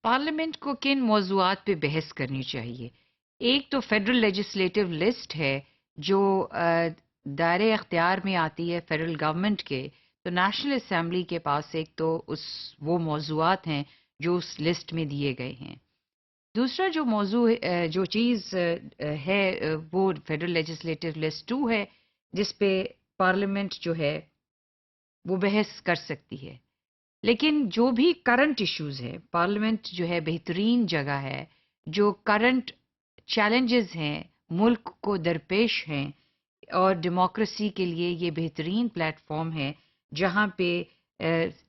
Parliament کو کن موضوعات پہ بحث کرنی چاہیے؟ ایک تو فیڈرل لیجسلیٹو لسٹ ہے جو دائرے اختیار میں آتی ہے فیڈرل گورنمنٹ کے. تو نیشنل اسمبلی کے پاس ایک تو وہ موضوعات ہیں جو اس لسٹ میں دیے گئے ہیں. دوسرا جو موضوع جو چیز ہے وہ فیڈرل لیجسلیٹو لسٹ 2 ہے جس پہ پارلیمنٹ جو ہے وہ بحث کر سکتی ہے. لیکن جو بھی کرنٹ ایشوز ہے پارلیمنٹ جو ہے بہترین جگہ ہے. جو کرنٹ چیلنجز ہیں ملک کو درپیش ہیں اور ڈیموکریسی کے لیے یہ بہترین پلیٹ فارم ہے جہاں پہ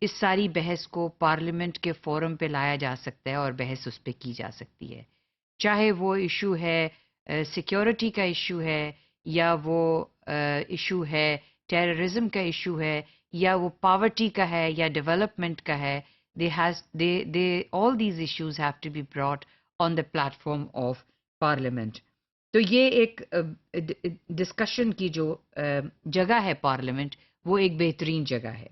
اس ساری بحث کو پارلیمنٹ کے فورم پہ لایا جا سکتا ہے اور بحث اس پہ کی جا سکتی ہے. چاہے وہ ایشو ہے سیکیورٹی کا ایشو ہے یا وہ ایشو ہے ٹیررزم کا ایشو ہے یا وہ پاورٹی کا ہے یا ڈیولپمنٹ کا ہے. All these issues have to be brought on the platform of Parliament. تو یہ ایک ڈسکشن کی جو جگہ ہے پارلیمنٹ وہ ایک بہترین جگہ ہے.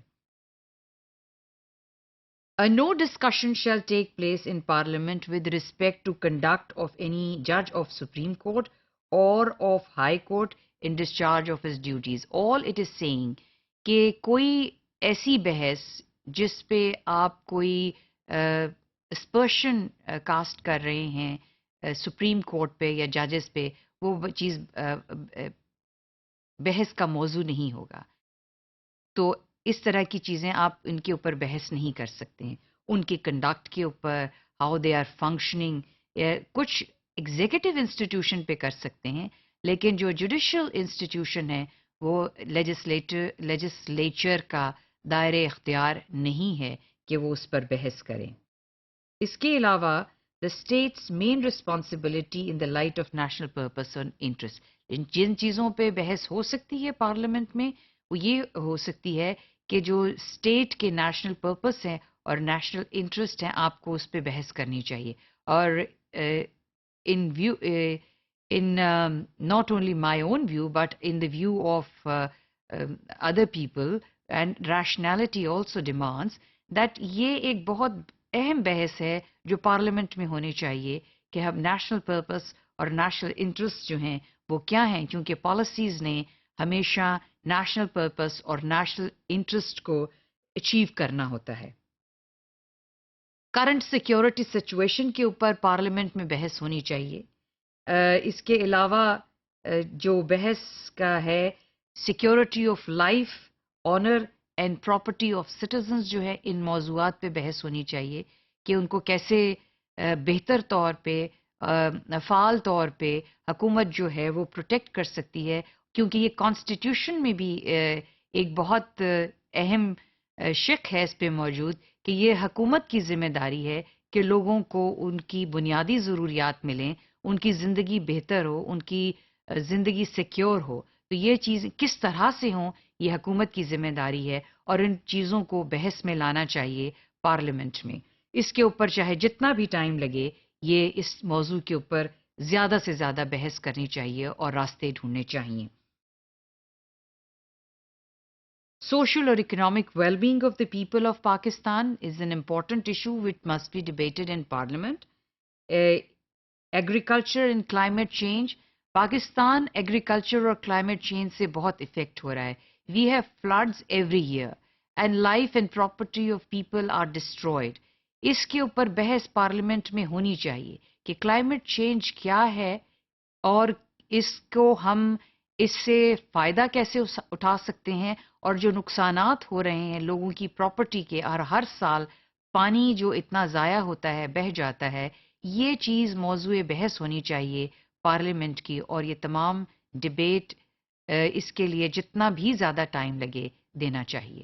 No discussion shall take place in Parliament with respect to conduct of any judge of Supreme Court or of High Court in discharge of his duties. All it is saying کہ کوئی ایسی بحث جس پہ آپ کوئی اسپرشن کاسٹ کر رہے ہیں سپریم کورٹ پہ یا ججز پہ وہ چیز بحث کا موضوع نہیں ہوگا. تو اس طرح کی چیزیں آپ ان کے اوپر بحث نہیں کر سکتے ہیں. ان کے کنڈکٹ کے اوپر ہاؤ دے آر فنکشننگ کچھ ایگزیکٹو انسٹیٹیوشن پہ کر سکتے ہیں لیکن جو جوڈیشل انسٹیٹیوشن ہے وہ لیجسلیچر کا دائرۂ اختیار نہیں ہے کہ وہ اس پر بحث کریں. اس کے علاوہ the state's main responsibility in the light of national purpose and interest. جن چیزوں پہ بحث ہو سکتی ہے پارلیمنٹ میں وہ یہ ہو سکتی ہے کہ جو اسٹیٹ کے نیشنل پرپس ہیں اور نیشنل انٹرسٹ ہیں آپ کو اس پہ بحث کرنی چاہیے. اور in view in not only my own view but in the view of other people and rationality also demands that یہ ایک بہت اہم بحث ہے جو پارلیمنٹ میں ہونی چاہیے کہ ہم نیشنل پرپس اور نیشنل انٹرسٹ جو ہیں وہ کیا ہیں کیونکہ پالیسیز نے ہمیشہ نیشنل پرپس اور نیشنل انٹرسٹ کو اچیو کرنا ہوتا ہے. کرنٹ سیکیورٹی سچویشن کے اوپر پارلیمنٹ میں بحث ہونی چاہیے. اس کے علاوہ جو بحث کا ہے security of life honour and property of citizens جو ہے ان موضوعات پہ بحث ہونی چاہیے کہ ان کو کیسے بہتر طور پہ فعال طور پہ حکومت جو ہے وہ پروٹیکٹ کر سکتی ہے کیونکہ یہ کانسٹیٹیوشن میں بھی ایک بہت اہم شق ہے اس پہ موجود کہ یہ حکومت کی ذمہ داری ہے کہ لوگوں کو ان کی بنیادی ضروریات ملیں ان کی زندگی بہتر ہو ان کی زندگی سیکیور ہو. تو یہ چیز کس طرح سے ہوں یہ حکومت کی ذمہ داری ہے اور ان چیزوں کو بحث میں لانا چاہیے پارلیمنٹ میں. اس کے اوپر چاہے جتنا بھی ٹائم لگے یہ اس موضوع کے اوپر زیادہ سے زیادہ بحث کرنی چاہیے اور راستے ڈھونڈنے چاہیے. Social or economic well-being of the people of Pakistan is an important issue which must be debated in Parliament. Agriculture and climate change. Pakistan agriculture اور کلائمیٹ چینج سے بہت افیکٹ ہو رہا ہے. We have floods every year and life and property of people are destroyed. اس کے اوپر بحث پارلیمنٹ میں ہونی چاہیے کہ کلائمیٹ چینج کیا ہے اور اس کو ہم اس سے فائدہ کیسے اٹھا سکتے ہیں اور جو نقصانات ہو رہے ہیں لوگوں کی پراپرٹی کے اور ہر سال پانی جو اتنا ضائع ہوتا ہے بہہ جاتا ہے یہ چیز موضوع بحث ہونی چاہیے پارلیمنٹ کی اور یہ تمام ڈیبیٹ اس کے لیے جتنا بھی زیادہ ٹائم لگے دینا چاہیے.